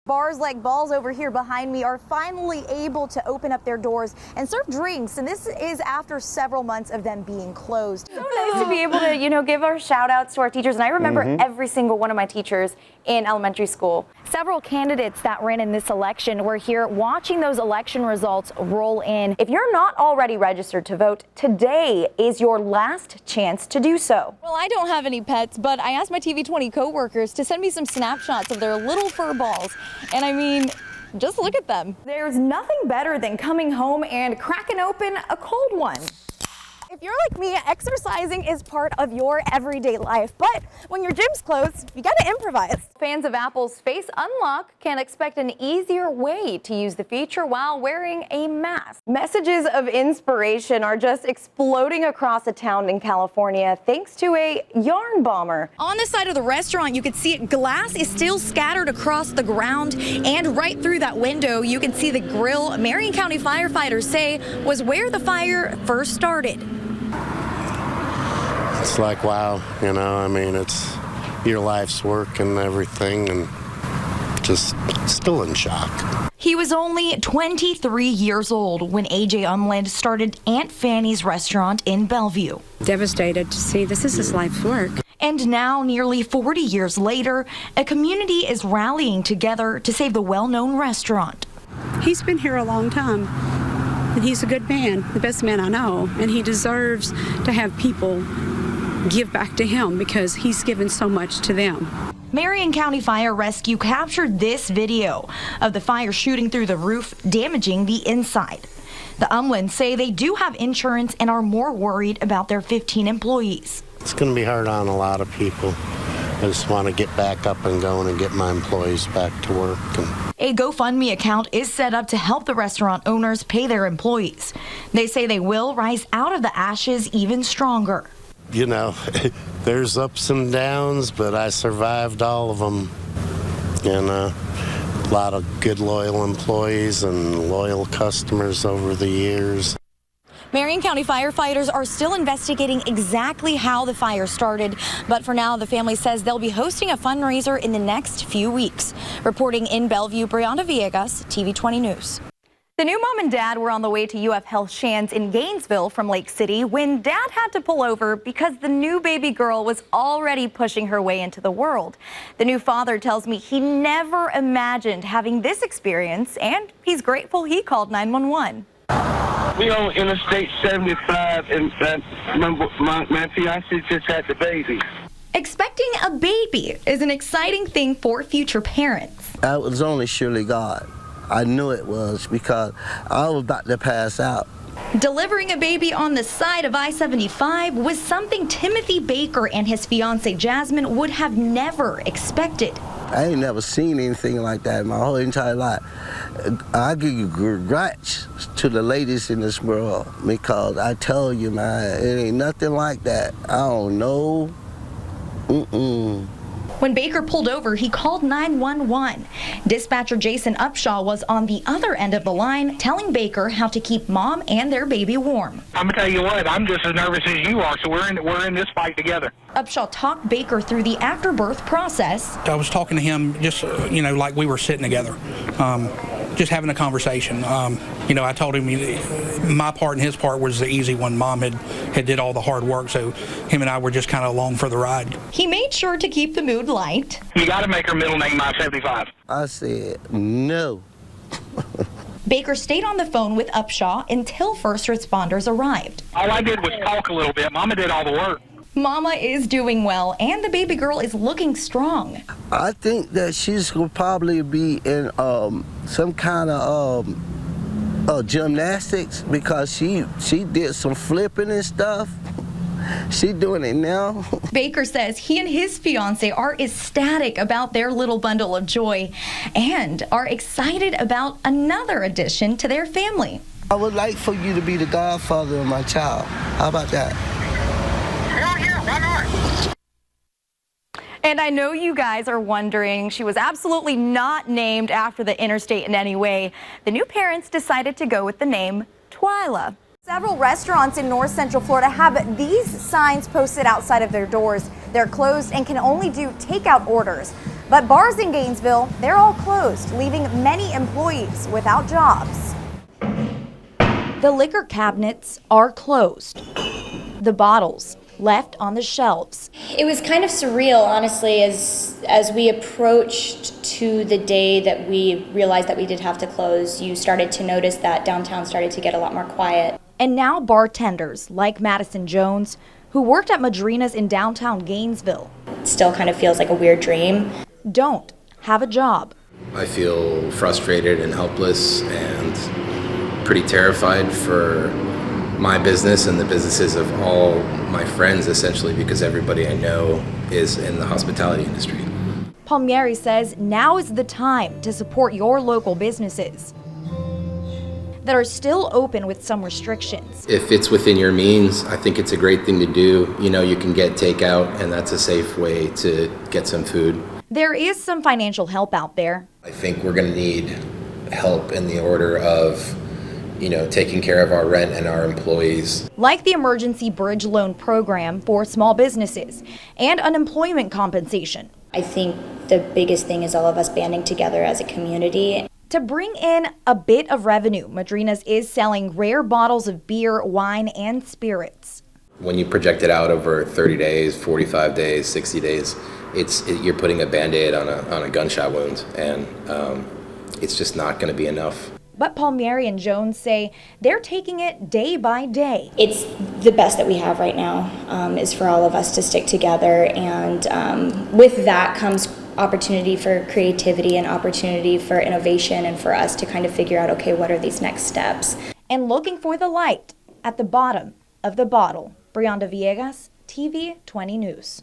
Bars like Balls over here behind me are finally able to open up their doors and serve drinks, and this is after several months of them being closed. So nice to be able to, give our shout outs to our teachers, and I remember every single one of my teachers in elementary school. Several candidates that ran in this election were here watching those election results roll in. If you're not already registered to vote, today is your last chance to do so. Well, I don't have any pets, but I asked my TV20 coworkers to send me some snapshots of their little fur balls. And I mean, just look at them. There's nothing better than coming home and cracking open a cold one. If you're like me, exercising is part of your everyday life, but when your gym's closed, you gotta improvise. Fans of Apple's Face Unlock can expect an easier way to use the feature while wearing a mask. Messages of inspiration are just exploding across a town in California thanks to a yarn bomber. On the side of the restaurant, you can see glass is still scattered across the ground, and right through that window, you can see the grill Marion County firefighters say was where the fire first started. It's like, wow, I mean, it's your life's work and everything, and just still in shock. He was only 23 years old when A.J. Umland started Aunt Fanny's restaurant in Bellevue. Devastated to see this is his life's work. And now, nearly 40 years later, a community is rallying together to save the well-known restaurant. He's been here a long time, and he's a good man, the best man I know, and he deserves to have people give back to him because he's given so much to them. Marion County Fire Rescue captured this video of the fire shooting through the roof, damaging the inside. The Umlands say they do have insurance and are more worried about their 15 employees. It's going to be hard on a lot of people. I just want to get back up and going and get my employees back to work. A GoFundMe account is set up to help the restaurant owners pay their employees. They say they will rise out of the ashes even stronger. There's ups and downs, but I survived all of them. And a lot of good, loyal employees and loyal customers over the years. Marion County firefighters are still investigating exactly how the fire started, but for now, the family says they'll be hosting a fundraiser in the next few weeks. Reporting in Bellevue, Brianda Villegas, TV20 News. The new mom and dad were on the way to UF Health Shands in Gainesville from Lake City when dad had to pull over because the new baby girl was already pushing her way into the world. The new father tells me he never imagined having this experience, and he's grateful he called 911. We on Interstate 75, and my fiance just had the baby. Expecting a baby is an exciting thing for future parents. That was only surely God. I knew it was because I was about to pass out. Delivering a baby on the side of I-75 was something Timothy Baker and his fiancée Jasmine would have never expected. I ain't never seen anything like that in my whole entire life. I give you congrats to the ladies in this world because I tell you, man, it ain't nothing like that. I don't know. When Baker pulled over, he called 911. Dispatcher Jason Upshaw was on the other end of the line, telling Baker how to keep mom and their baby warm. I'm gonna tell you what, I'm just as nervous as you are, so we're in this fight together. Upshaw talked Baker through the afterbirth process. I was talking to him just, like we were sitting together, just having a conversation. I told him my part and his part was the easy one. Mom had did all the hard work, so him and I were just kind of along for the ride. He made sure to keep the mood light. You got to make her middle name I-75. I said no. Baker stayed on the phone with Upshaw until first responders arrived. All I did was talk a little bit. Mama did all the work. Mama is doing well, and the baby girl is looking strong. I think that she's going to probably be in some kind of gymnastics because she did some flipping and stuff. She's doing it now. Baker says he and his fiancée are ecstatic about their little bundle of joy and are excited about another addition to their family. I would like for you to be the godfather of my child. How about that? Why not? And I know you guys are wondering, she was absolutely not named after the interstate in any way. The new parents decided to go with the name Twyla. Several restaurants in North Central Florida have these signs posted outside of their doors. They're closed and can only do takeout orders. But bars in Gainesville, they're all closed, leaving many employees without jobs. The liquor cabinets are closed. The bottles left on the shelves. It was kind of surreal, honestly, as we approached to the day that we realized that we did have to close. You started to notice that downtown started to get a lot more quiet. And now bartenders like Madison Jones, who worked at Madrina's in downtown Gainesville, It still kind of feels like a weird dream. don't have a job. I feel frustrated and helpless and pretty terrified for my business and the businesses of all my friends, essentially, because everybody I know is in the hospitality industry. Palmieri says now is the time to support your local businesses that are still open with some restrictions. If it's within your means, I think it's a great thing to do. You know, you can get takeout, and that's a safe way to get some food. There is some financial help out there. I think we're going to need help in the order of, you know, taking care of our rent and our employees. Like the emergency bridge loan program for small businesses and unemployment compensation I think the biggest thing is all of us banding together as a community. to bring in a bit of revenue. Madrina's is selling rare bottles of beer, wine, and spirits. When you project it out over 30 days, 45 days, 60 days, you're putting a Band-Aid on a gunshot wound, and it's just not going to be enough. But Palmieri and Jones say they're taking it day by day. It's the best that we have right now, is for all of us to stick together, and with that comes opportunity for creativity and opportunity for innovation, and for us to kind of figure out, okay, what are these next steps? And looking for the light at the bottom of the bottle. Brianda Villegas, TV 20 News.